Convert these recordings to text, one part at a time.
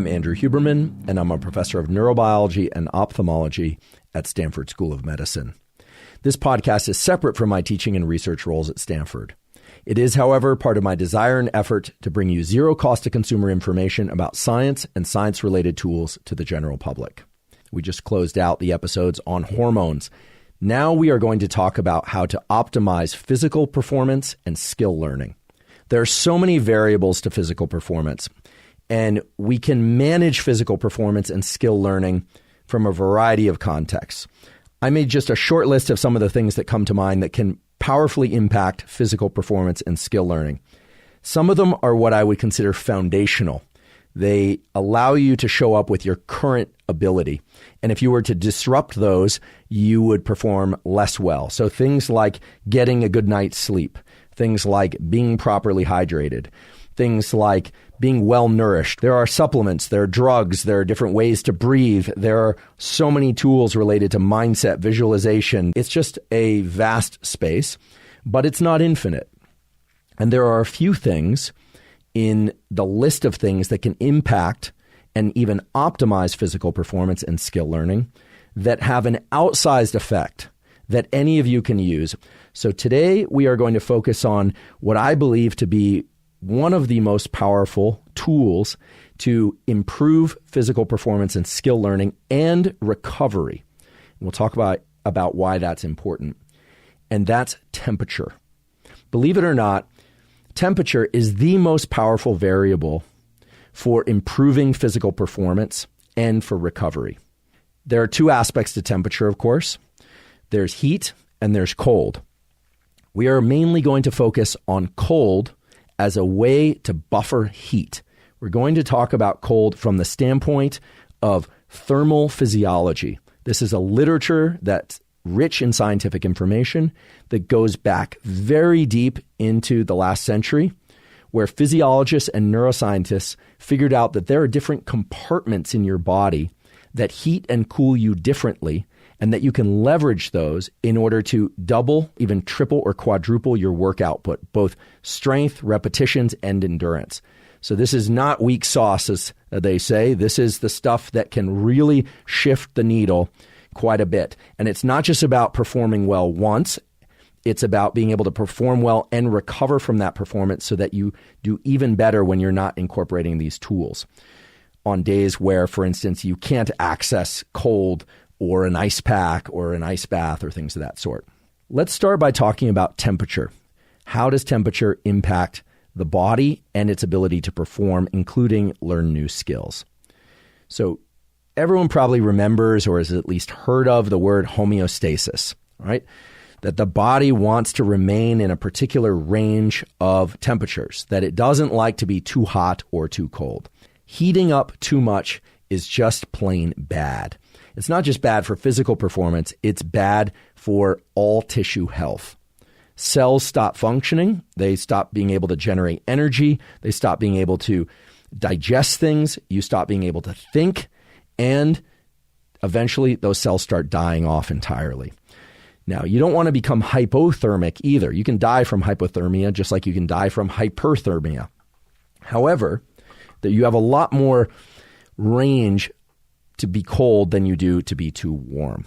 I'm Andrew Huberman, and I'm a professor of neurobiology and ophthalmology at Stanford School of Medicine. This podcast is separate from my teaching and research roles at Stanford. It is, however, part of my desire and effort to bring you zero-cost-to-consumer information about science and science-related tools to the general public. We just closed out the episodes on hormones. Now we are going to talk about how to optimize physical performance and skill learning. There are so many variables to physical performance, and we can manage physical performance and skill learning from a variety of contexts. I made just a short list of some of the things that come to mind that can powerfully impact physical performance and skill learning. Some of them are what I would consider foundational. They allow you to show up with your current ability. And if you were to disrupt those, you would perform less well. So things like getting a good night's sleep, things like being properly hydrated, things like being well nourished. There are supplements, there are drugs, there are different ways to breathe. There are so many tools related to mindset, visualization. It's just a vast space, but it's not infinite. And there are a few things in the list of things that can impact and even optimize physical performance and skill learning that have an outsized effect that any of you can use. So today we are going to focus on what I believe to be one of the most powerful tools to improve physical performance and skill learning and recovery. And we'll talk about why that's important. And that's temperature. Believe it or not, temperature is the most powerful variable for improving physical performance and for recovery. There are two aspects to temperature, of course. There's heat and there's cold. We are mainly going to focus on cold as a way to buffer heat. We're going to talk about cold from the standpoint of thermal physiology. This is a literature that's rich in scientific information that goes back very deep into the last century, where physiologists and neuroscientists figured out that there are different compartments in your body that heat and cool you differently, and that you can leverage those in order to double, even triple or quadruple your work output, both strength, repetitions, and endurance. So this is not weak sauce, as they say. This is the stuff that can really shift the needle quite a bit. And it's not just about performing well once. It's about being able to perform well and recover from that performance so that you do even better when you're not incorporating these tools. On days where, for instance, you can't access cold or an ice pack or an ice bath or things of that sort. Let's start by talking about temperature. How does temperature impact the body and its ability to perform, including learn new skills? So everyone probably remembers or has at least heard of the word homeostasis, right? That the body wants to remain in a particular range of temperatures, that it doesn't like to be too hot or too cold. Heating up too much is just plain bad. It's not just bad for physical performance, it's bad for all tissue health. Cells stop functioning, they stop being able to generate energy, they stop being able to digest things, you stop being able to think, and eventually those cells start dying off entirely. Now, you don't want to become hypothermic either. You can die from hypothermia just like you can die from hyperthermia. However, that you have a lot more range to be cold than you do to be too warm,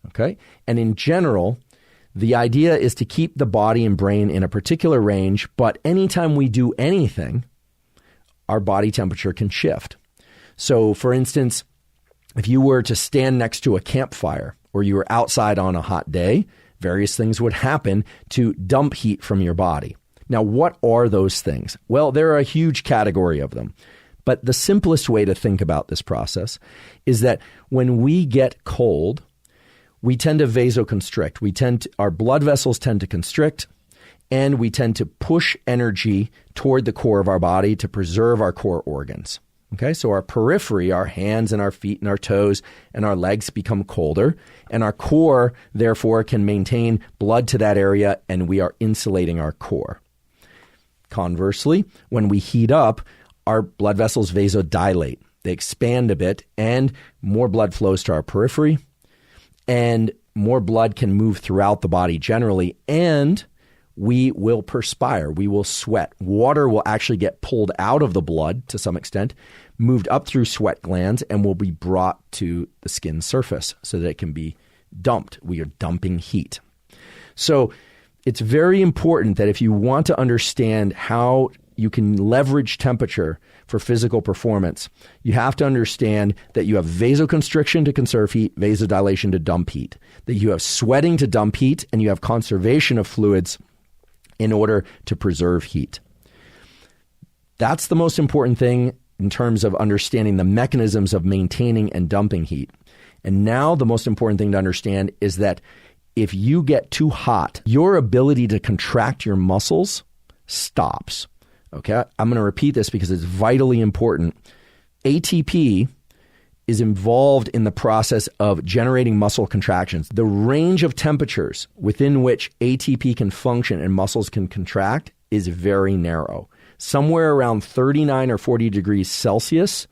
okay? And in general, the idea is to keep the body and brain in a particular range, but anytime we do anything, our body temperature can shift. So, for instance, if you were to stand next to a campfire or you were outside on a hot day, various things would happen to dump heat from your body. Now, what are those things? Well, there are a huge category of them. But the simplest way to think about this process is that when we get cold, we tend to vasoconstrict. Our blood vessels tend to constrict, and we tend to push energy toward the core of our body to preserve our core organs. Okay, so our periphery, our hands and our feet and our toes and our legs become colder, and our core, therefore, can maintain blood to that area, and we are insulating our core. Conversely, when we heat up, our blood vessels vasodilate. They expand a bit, and more blood flows to our periphery, and more blood can move throughout the body generally, and we will perspire, we will sweat. Water will actually get pulled out of the blood to some extent, moved up through sweat glands, and will be brought to the skin surface so that it can be dumped. We are dumping heat. So it's very important that if you want to understand how you can leverage temperature for physical performance, you have to understand that you have vasoconstriction to conserve heat, vasodilation to dump heat, that you have sweating to dump heat, and you have conservation of fluids in order to preserve heat. That's the most important thing in terms of understanding the mechanisms of maintaining and dumping heat. And now the most important thing to understand is that if you get too hot, your ability to contract your muscles stops. Okay, I'm going to repeat this because it's vitally important. ATP is involved in the process of generating muscle contractions. The range of temperatures within which ATP can function and muscles can contract is very narrow. Somewhere around 39 or 40 degrees Celsius,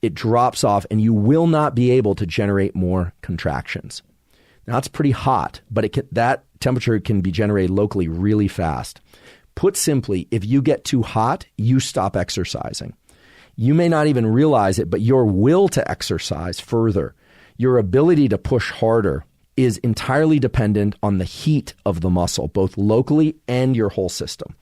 it drops off and you will not be able to generate more contractions. Now, that's pretty hot, but that temperature can be generated locally really fast. Put simply, if you get too hot, you stop exercising. You may not even realize it, but your will to exercise further, your ability to push harder, is entirely dependent on the heat of the muscle, both locally and your whole system.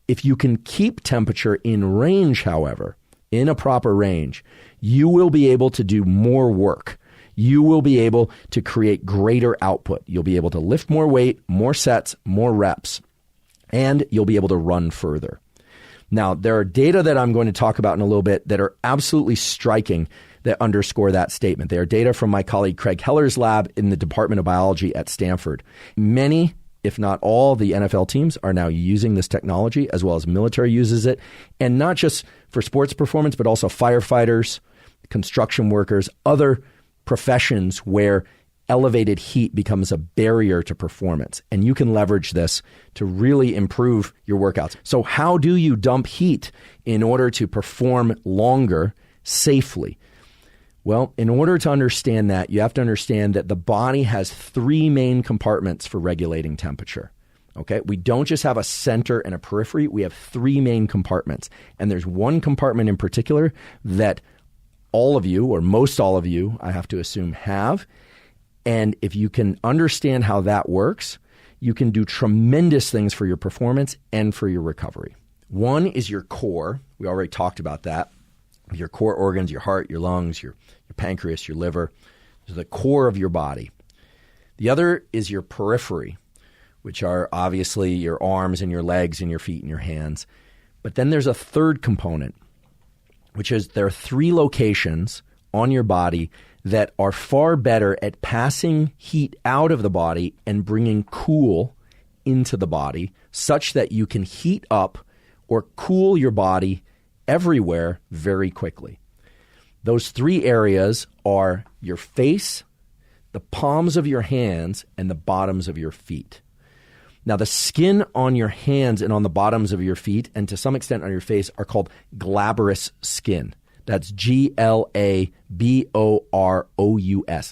If you can keep temperature in range, however, in a proper range, you will be able to do more work. You will be able to create greater output. You'll be able to lift more weight, more sets, more reps, and you'll be able to run further. Now, there are data that I'm going to talk about in a little bit that are absolutely striking that underscore that statement. They are data from my colleague Craig Heller's lab in the Department of Biology at Stanford. Many, if not all, the NFL teams are now using this technology, as well as military uses it, and not just for sports performance, but also firefighters, construction workers, other professions where elevated heat becomes a barrier to performance. And you can leverage this to really improve your workouts. So how do you dump heat in order to perform longer safely? Well, in order to understand that, you have to understand that the body has three main compartments for regulating temperature. Okay, we don't just have a center and a periphery. We have three main compartments. And there's one compartment in particular that all of you, or most all of you, I have to assume, have. And if you can understand how that works, you can do tremendous things for your performance and for your recovery. One is your core. We already talked about that. Your core organs, your heart, your lungs, your pancreas, your liver. Those are the core of your body. The other is your periphery, which are obviously your arms and your legs and your feet and your hands. But then there's a third component, which is there are three locations on your body that are far better at passing heat out of the body and bringing cool into the body, such that you can heat up or cool your body everywhere very quickly. Those three areas are your face, the palms of your hands, and the bottoms of your feet. Now, the skin on your hands and on the bottoms of your feet, and to some extent on your face, are called glabrous skin. That's glabrous,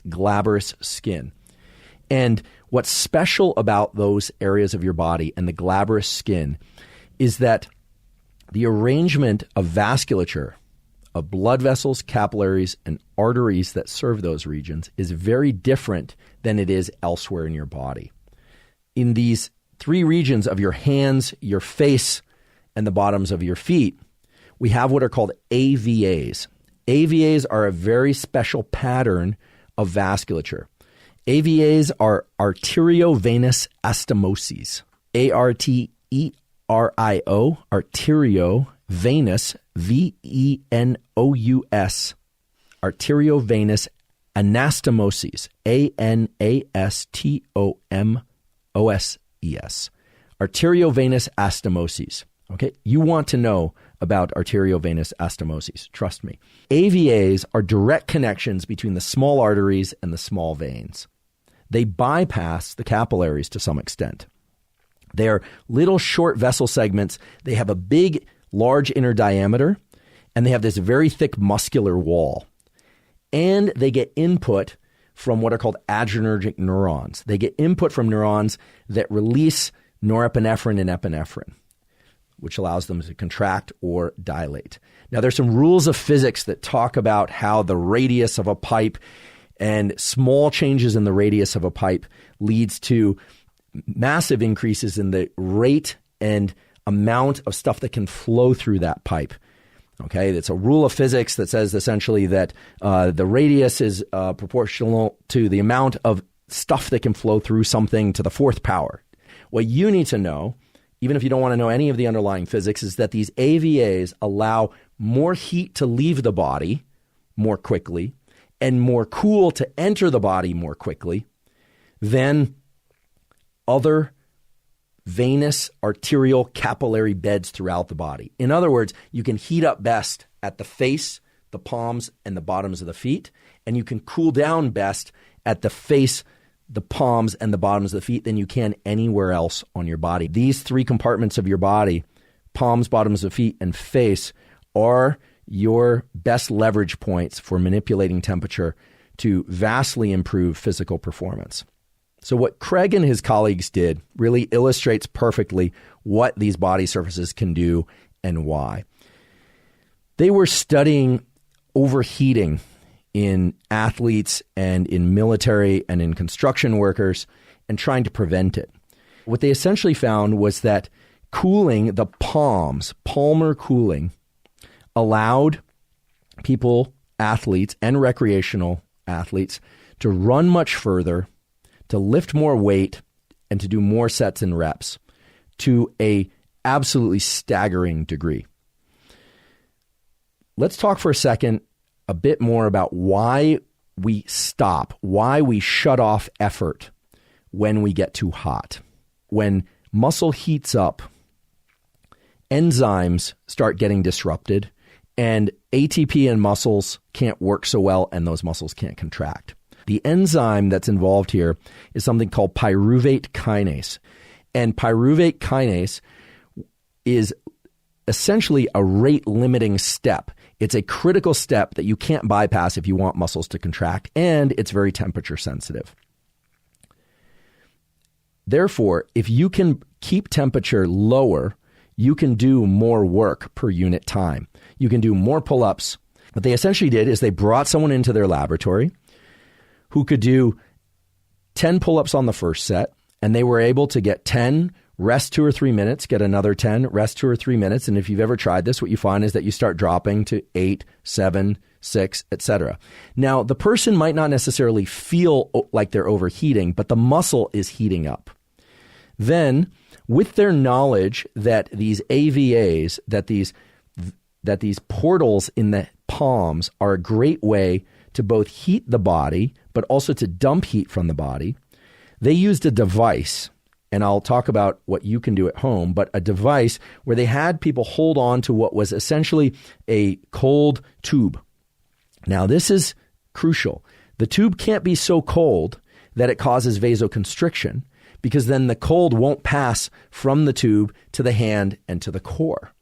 glabrous skin. And what's special about those areas of your body and the glabrous skin is that the arrangement of vasculature, of blood vessels, capillaries, and arteries that serve those regions is very different than it is elsewhere in your body. In these three regions of your hands, your face, and the bottoms of your feet, we have what are called AVAs. AVAs are a very special pattern of vasculature. AVAs are arteriovenous astomoses. ARTERIO, arteriovenous, VENOUS, arteriovenous anastomoses, ANASTOMOSES, arteriovenous astomoses. Okay, you want to know about arteriovenous astomoses. Trust me. AVAs are direct connections between the small arteries and the small veins. They bypass the capillaries to some extent. They are little short vessel segments. They have a big, large inner diameter, and they have this very thick muscular wall. And they get input from what are called adrenergic neurons. They get input from neurons that release norepinephrine and epinephrine, which allows them to contract or dilate. Now, there's some rules of physics that talk about how the radius of a pipe and small changes in the radius of a pipe leads to massive increases in the rate and amount of stuff that can flow through that pipe. Okay, it's a rule of physics that says essentially that the radius is proportional to the amount of stuff that can flow through something to the fourth power. What you need to know, even if you don't want to know any of the underlying physics, is that these AVAs allow more heat to leave the body more quickly and more cool to enter the body more quickly than other venous, arterial, capillary beds throughout the body. In other words, you can heat up best at the face, the palms, and the bottoms of the feet, and you can cool down best at the face, the palms, and the bottoms of the feet than you can anywhere else on your body. These three compartments of your body, palms, bottoms of feet, and face, are your best leverage points for manipulating temperature to vastly improve physical performance. So what Craig and his colleagues did really illustrates perfectly what these body surfaces can do and why. They were studying overheating in athletes and in military and in construction workers and trying to prevent it. What they essentially found was that cooling the palms, palmar cooling, allowed people, athletes and recreational athletes, to run much further, to lift more weight, and to do more sets and reps to a absolutely staggering degree. Let's talk for a second a bit more about why we stop, why we shut off effort when we get too hot. When muscle heats up, enzymes start getting disrupted, and ATP in muscles can't work so well, and those muscles can't contract. The enzyme that's involved here is something called pyruvate kinase. And pyruvate kinase is essentially a rate-limiting step. It's a critical step that you can't bypass if you want muscles to contract, and it's very temperature sensitive. Therefore, if you can keep temperature lower, you can do more work per unit time. You can do more pull-ups. What they essentially did is they brought someone into their laboratory who could do 10 pull-ups on the first set, and they were able to get 10, rest 2 or 3 minutes, get another 10, rest 2 or 3 minutes. And if you've ever tried this, what you find is that you start dropping to 8, 7, 6, etc. Now, the person might not necessarily feel like they're overheating, but the muscle is heating up. Then, with their knowledge that these AVAs, that these portals in the palms are a great way to both heat the body, but also to dump heat from the body, they used a device, and I'll talk about what you can do at home, but a device where they had people hold on to what was essentially a cold tube. Now, this is crucial. The tube can't be so cold that it causes vasoconstriction, because then the cold won't pass from the tube to the hand and to the core.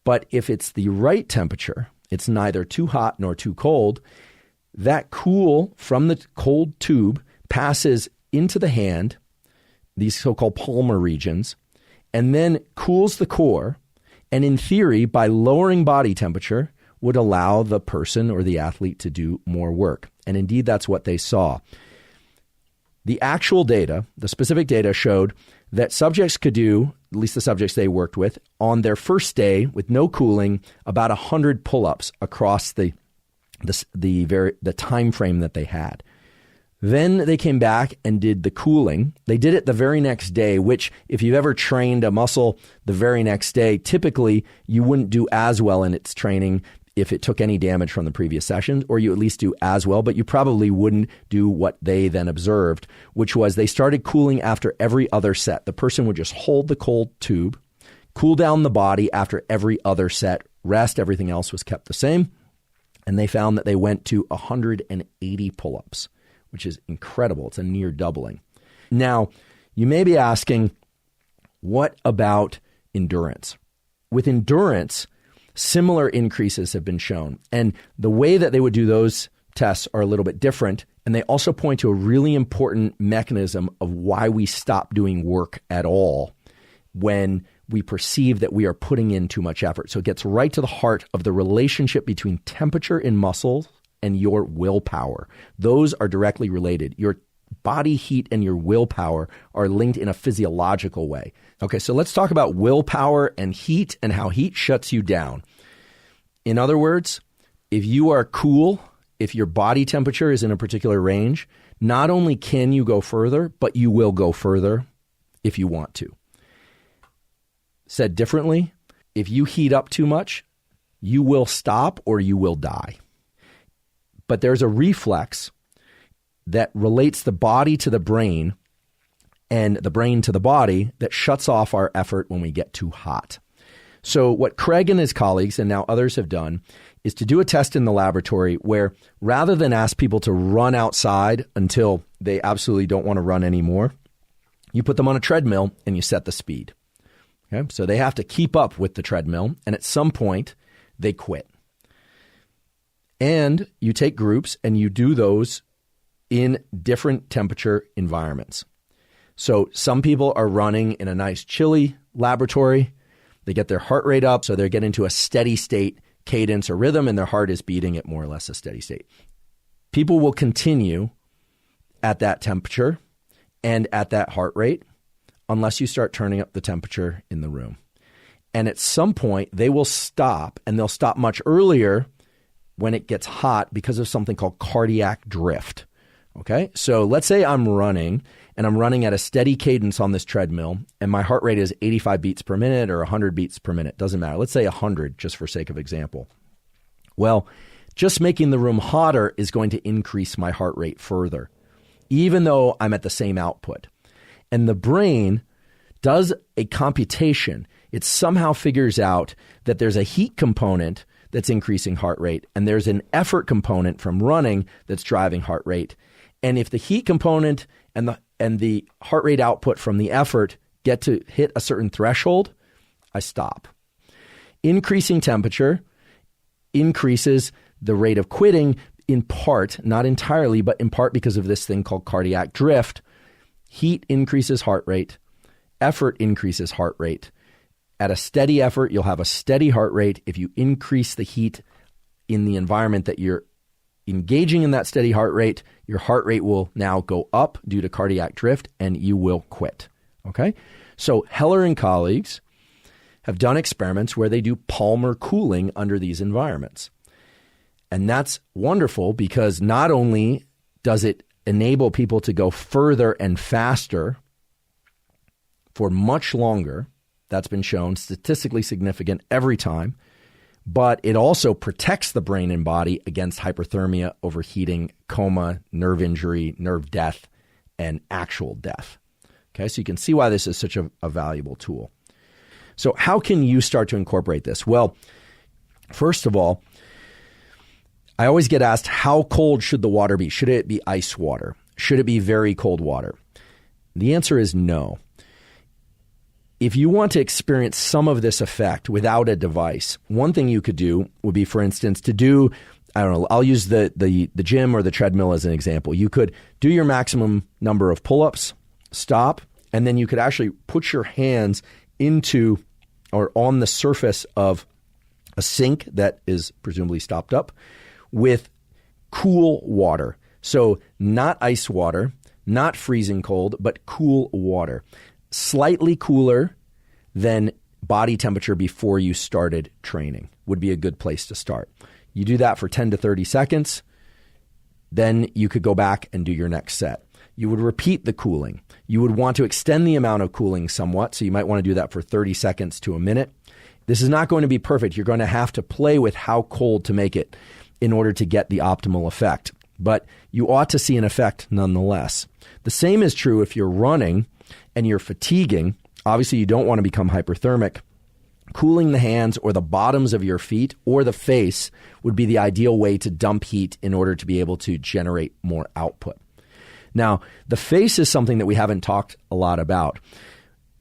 But if it's the right temperature, it's neither too hot nor too cold, that cool from the cold tube passes into the hand, these so-called palmar regions, and then cools the core, and in theory, by lowering body temperature, would allow the person or the athlete to do more work. And indeed, that's what they saw. The actual data, the specific data, showed that subjects could do, at least the subjects they worked with, on their first day with no cooling, about 100 pull-ups across the time frame that they had. Then they came back and did the cooling. They did it the very next day, which if you've ever trained a muscle the very next day, typically you wouldn't do as well in its training if it took any damage from the previous sessions, or you at least do as well, but you probably wouldn't do what they then observed, which was they started cooling after every other set. The person would just hold the cold tube, cool down the body after every other set, rest, everything else was kept the same, and they found that they went to 180 pull-ups, which is incredible. It's a near doubling. Now, you may be asking, what about endurance? With endurance, similar increases have been shown. And the way that they would do those tests are a little bit different, And they also point to a really important mechanism of why we stop doing work at all when we perceive that we are putting in too much effort. So it gets right to the heart of the relationship between temperature in muscles and your willpower. Those are directly related. Your body heat and your willpower are linked in a physiological way. Okay, so let's talk about willpower and heat and how heat shuts you down. In other words, if you are cool, if your body temperature is in a particular range, not only can you go further, but you will go further if you want to. Said differently, if you heat up too much, you will stop or you will die. But there's a reflex that relates the body to the brain and the brain to the body that shuts off our effort when we get too hot. So what Craig and his colleagues, and now others have done, is to do a test in the laboratory where rather than ask people to run outside until they absolutely don't want to run anymore, you put them on a treadmill and you set the speed. Okay? So they have to keep up with the treadmill, and at some point they quit. And you take groups and you do those in different temperature environments. So some people are running in a nice chilly laboratory. They get their heart rate up, so they get into a steady state cadence or rhythm, and their heart is beating at more or less a steady state. People will continue at that temperature and at that heart rate unless you start turning up the temperature in the room. And at some point, they will stop, and they'll stop much earlier when it gets hot because of something called cardiac drift. Okay, so let's say I'm running, and I'm running at a steady cadence on this treadmill, and my heart rate is 85 beats per minute or 100 beats per minute. Doesn't matter. Let's say 100, just for sake of example. Well, just making the room hotter is going to increase my heart rate further, even though I'm at the same output. And the brain does a computation. It somehow figures out that there's a heat component that's increasing heart rate, and there's an effort component from running that's driving heart rate. And if the heat component and the heart rate output from the effort get to hit a certain threshold, I stop. Increasing temperature increases the rate of quitting, in part, not entirely, but in part because of this thing called cardiac drift. Heat increases heart rate. Effort increases heart rate. At a steady effort, you'll have a steady heart rate. If you increase the heat in the environment that you're engaging in that steady heart rate, your heart rate will now go up due to cardiac drift, and you will quit. Okay? So Heller and colleagues have done experiments where they do Palmer cooling under these environments. And that's wonderful because not only does it enable people to go further and faster for much longer, that's been shown, statistically significant every time, but it also protects the brain and body against hyperthermia, overheating, coma, nerve injury, nerve death, and actual death. Okay, so you can see why this is such a valuable tool. So how can you start to incorporate this? Well, first of all, I always get asked, how cold should the water be? Should it be ice water? Should it be very cold water? The answer is no. If you want to experience some of this effect without a device, one thing you could do would be, for instance, to do, I don't know, I'll use the gym or the treadmill as an example. You could do your maximum number of pull-ups, stop, and then you could actually put your hands into or on the surface of a sink that is presumably stopped up with cool water. So not ice water, not freezing cold, but cool water. Slightly cooler than body temperature before you started training would be a good place to start. You do that for 10 to 30 seconds, then you could go back and do your next set. You would repeat the cooling. You would want to extend the amount of cooling somewhat, so you might want to do that for 30 seconds to a minute. This is not going to be perfect. You're going to have to play with how cold to make it in order to get the optimal effect, but you ought to see an effect nonetheless. The same is true if you're running and you're fatiguing. Obviously, you don't want to become hyperthermic. Cooling the hands or the bottoms of your feet or the face would be the ideal way to dump heat in order to be able to generate more output. Now, the face is something that we haven't talked a lot about.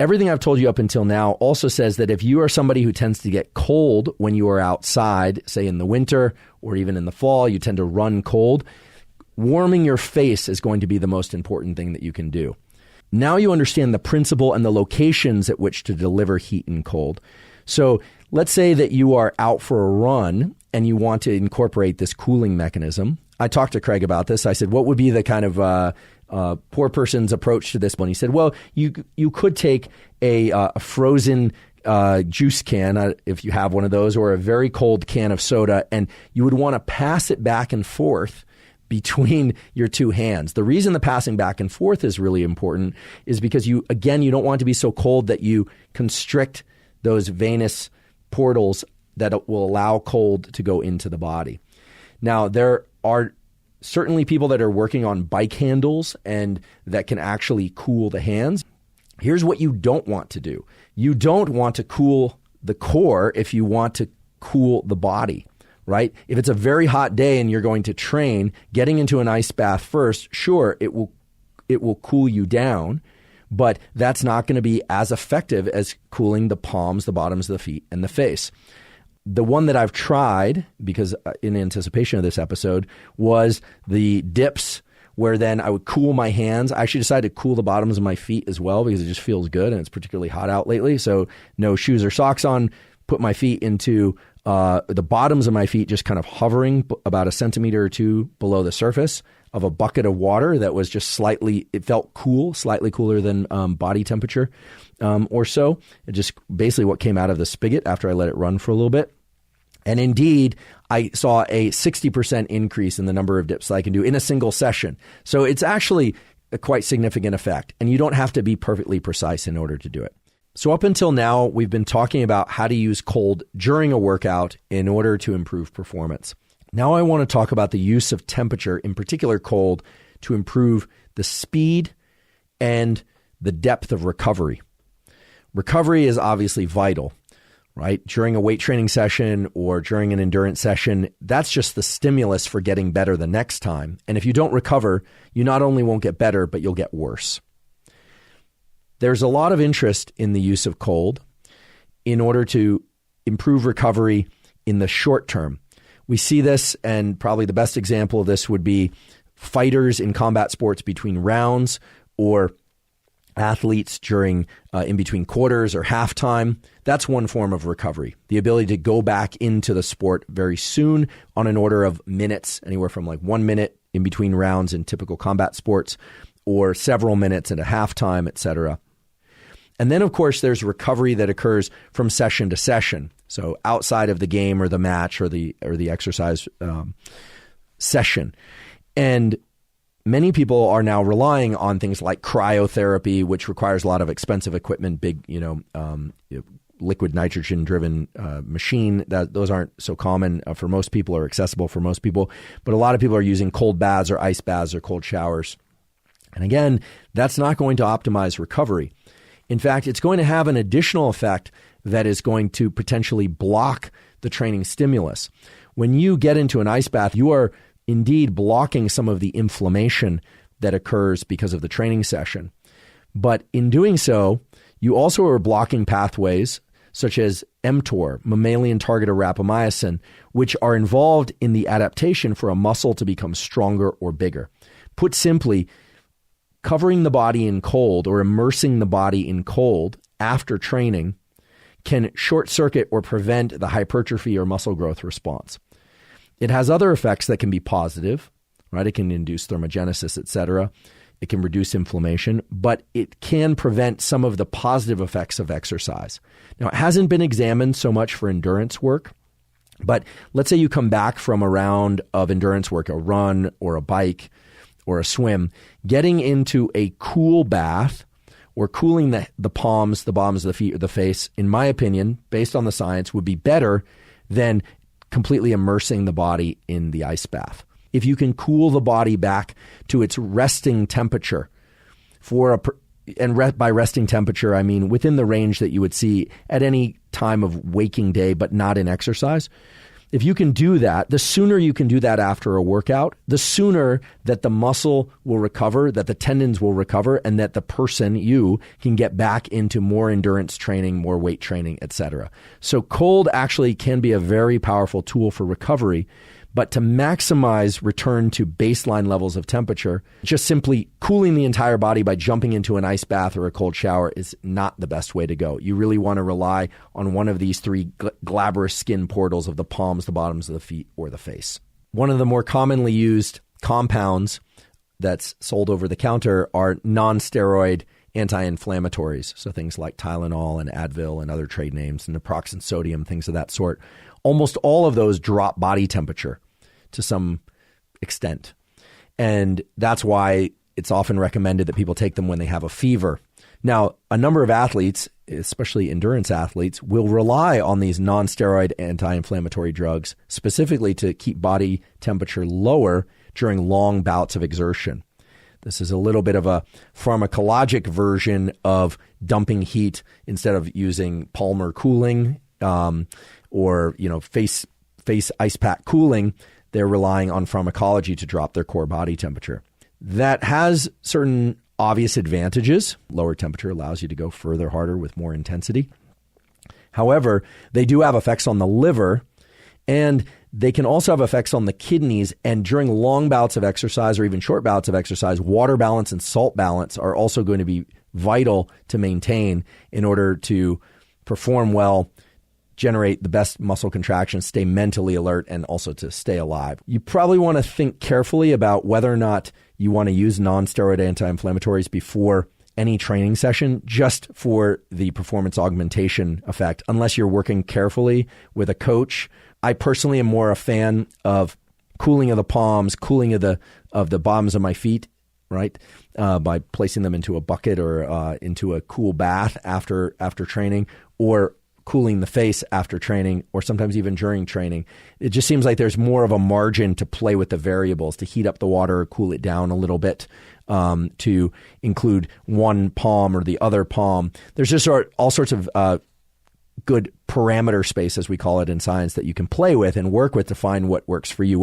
Everything I've told you up until now also says that if you are somebody who tends to get cold when you are outside, say in the winter or even in the fall, you tend to run cold, warming your face is going to be the most important thing that you can do. Now you understand the principle and the locations at which to deliver heat and cold. So let's say that you are out for a run and you want to incorporate this cooling mechanism. I talked to Craig about this. I said, what would be the kind of poor person's approach to this one? He said, well, you could take a frozen juice can, if you have one of those, or a very cold can of soda, and you would want to pass it back and forth between your two hands. The reason the passing back and forth is really important is because you don't want it to be so cold that you constrict those venous portals that will allow cold to go into the body. Now, there are certainly people that are working on bike handles and that can actually cool the hands. Here's what you don't want to do. You don't want to cool the core if you want to cool the body, right? If it's a very hot day and you're going to train, getting into an ice bath first, sure, it will cool you down, but that's not going to be as effective as cooling the palms, the bottoms of the feet, and the face. The one that I've tried, because in anticipation of this episode, was the dips, where then I would cool my hands. I actually decided to cool the bottoms of my feet as well because it just feels good and it's particularly hot out lately. So no shoes or socks on, put my feet into the bottoms of my feet, just kind of hovering about a centimeter or two below the surface of a bucket of water that was just it felt cool, slightly cooler than body temperature or so. It just basically what came out of the spigot after I let it run for a little bit. And indeed, I saw a 60% increase in the number of dips that I can do in a single session. So it's actually a quite significant effect, and you don't have to be perfectly precise in order to do it. So up until now, we've been talking about how to use cold during a workout in order to improve performance. Now I want to talk about the use of temperature, in particular cold, to improve the speed and the depth of recovery. Recovery is obviously vital, right? During a weight training session or during an endurance session, that's just the stimulus for getting better the next time. And if you don't recover, you not only won't get better, but you'll get worse. There's a lot of interest in the use of cold in order to improve recovery in the short term. We see this, and probably the best example of this would be fighters in combat sports between rounds, or athletes during in between quarters or halftime. That's one form of recovery, the ability to go back into the sport very soon on an order of minutes, anywhere from like 1 minute in between rounds in typical combat sports, or several minutes at a halftime, etc. And then, of course, there's recovery that occurs from session to session. So outside of the game or the match or the exercise session. And many people are now relying on things like cryotherapy, which requires a lot of expensive equipment, big, liquid nitrogen-driven machine. Those aren't so common for most people or accessible for most people. But a lot of people are using cold baths or ice baths or cold showers. And again, that's not going to optimize recovery. In fact, it's going to have an additional effect that is going to potentially block the training stimulus. When you get into an ice bath, you are indeed blocking some of the inflammation that occurs because of the training session. But in doing so, you also are blocking pathways such as mTOR, mammalian target of rapamycin, which are involved in the adaptation for a muscle to become stronger or bigger. Put simply, covering the body in cold or immersing the body in cold after training can short circuit or prevent the hypertrophy or muscle growth response. It has other effects that can be positive, right? It can induce thermogenesis, etc. It can reduce inflammation, but it can prevent some of the positive effects of exercise. Now, it hasn't been examined so much for endurance work, but let's say you come back from a round of endurance work, a run or a bike or a swim, getting into a cool bath or cooling the palms, the bottoms of the feet, or the face, in my opinion, based on the science, would be better than completely immersing the body in the ice bath. If you can cool the body back to its resting temperature, by resting temperature, I mean within the range that you would see at any time of waking day, but not in exercise. If you can do that, the sooner you can do that after a workout, the sooner that the muscle will recover, that the tendons will recover, and that the person, you, can get back into more endurance training, more weight training, etc. So cold actually can be a very powerful tool for recovery, But to maximize return to baseline levels of temperature, just simply cooling the entire body by jumping into an ice bath or a cold shower is not the best way to go. You really want to rely on one of these three glabrous skin portals of the palms, the bottoms of the feet, or the face. One of the more commonly used compounds that's sold over the counter are non-steroid anti-inflammatories. So things like Tylenol and Advil and other trade names, and naproxen sodium, things of that sort. Almost all of those drop body temperature to some extent. And that's why it's often recommended that people take them when they have a fever. Now, a number of athletes, especially endurance athletes, will rely on these non-steroid anti-inflammatory drugs specifically to keep body temperature lower during long bouts of exertion. This is a little bit of a pharmacologic version of dumping heat instead of using Palmer cooling or face ice pack cooling. They're relying on pharmacology to drop their core body temperature. That has certain obvious advantages. Lower temperature allows you to go further, harder with more intensity. However, they do have effects on the liver, and they can also have effects on the kidneys. And during long bouts of exercise or even short bouts of exercise, water balance and salt balance are also going to be vital to maintain in order to perform well, generate the best muscle contractions, stay mentally alert, and also to stay alive. You probably want to think carefully about whether or not you want to use non-steroid anti-inflammatories before any training session just for the performance augmentation effect, unless you're working carefully with a coach. I personally am more a fan of cooling of the palms, cooling of the bottoms of my feet, right? By placing them into a bucket or into a cool bath after training, or cooling the face after training, or sometimes even during training. It just seems like there's more of a margin to play with the variables, to heat up the water or cool it down a little bit, to include one palm or the other palm. There's just all sorts of good parameter space, as we call it in science, that you can play with and work with to find what works for you.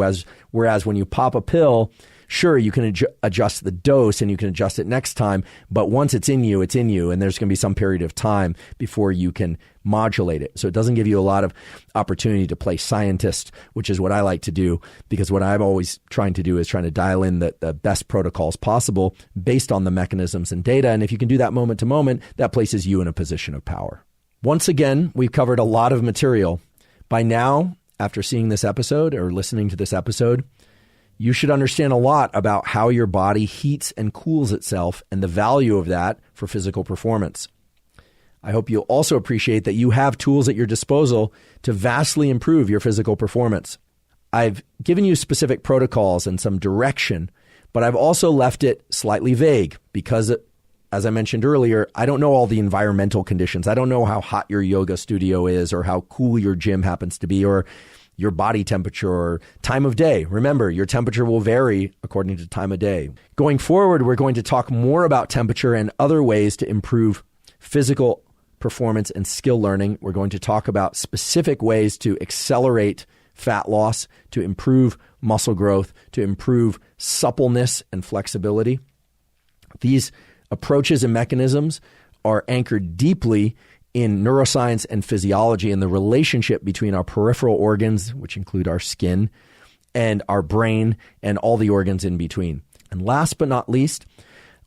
Whereas when you pop a pill, sure, you can adjust the dose and you can adjust it next time, but once it's in you, and there's going to be some period of time before you can modulate it. So it doesn't give you a lot of opportunity to play scientist, which is what I like to do, because what I'm always trying to do is trying to dial in the best protocols possible based on the mechanisms and data. And if you can do that moment to moment, that places you in a position of power. Once again, we've covered a lot of material. By now, after seeing this episode or listening to this episode, you should understand a lot about how your body heats and cools itself and the value of that for physical performance. I hope you'll also appreciate that you have tools at your disposal to vastly improve your physical performance. I've given you specific protocols and some direction, but I've also left it slightly vague because, as I mentioned earlier, I don't know all the environmental conditions. I don't know how hot your yoga studio is or how cool your gym happens to be or your body temperature or time of day. Remember, your temperature will vary according to time of day. Going forward, we're going to talk more about temperature and other ways to improve physical performance and skill learning. We're going to talk about specific ways to accelerate fat loss, to improve muscle growth, to improve suppleness and flexibility. These approaches and mechanisms are anchored deeply in neuroscience and physiology and the relationship between our peripheral organs, which include our skin, and our brain, and all the organs in between. And last but not least,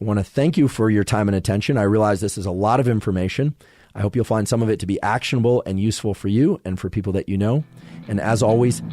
I want to thank you for your time and attention. I realize this is a lot of information. I hope you'll find some of it to be actionable and useful for you and for people that you know. And as always,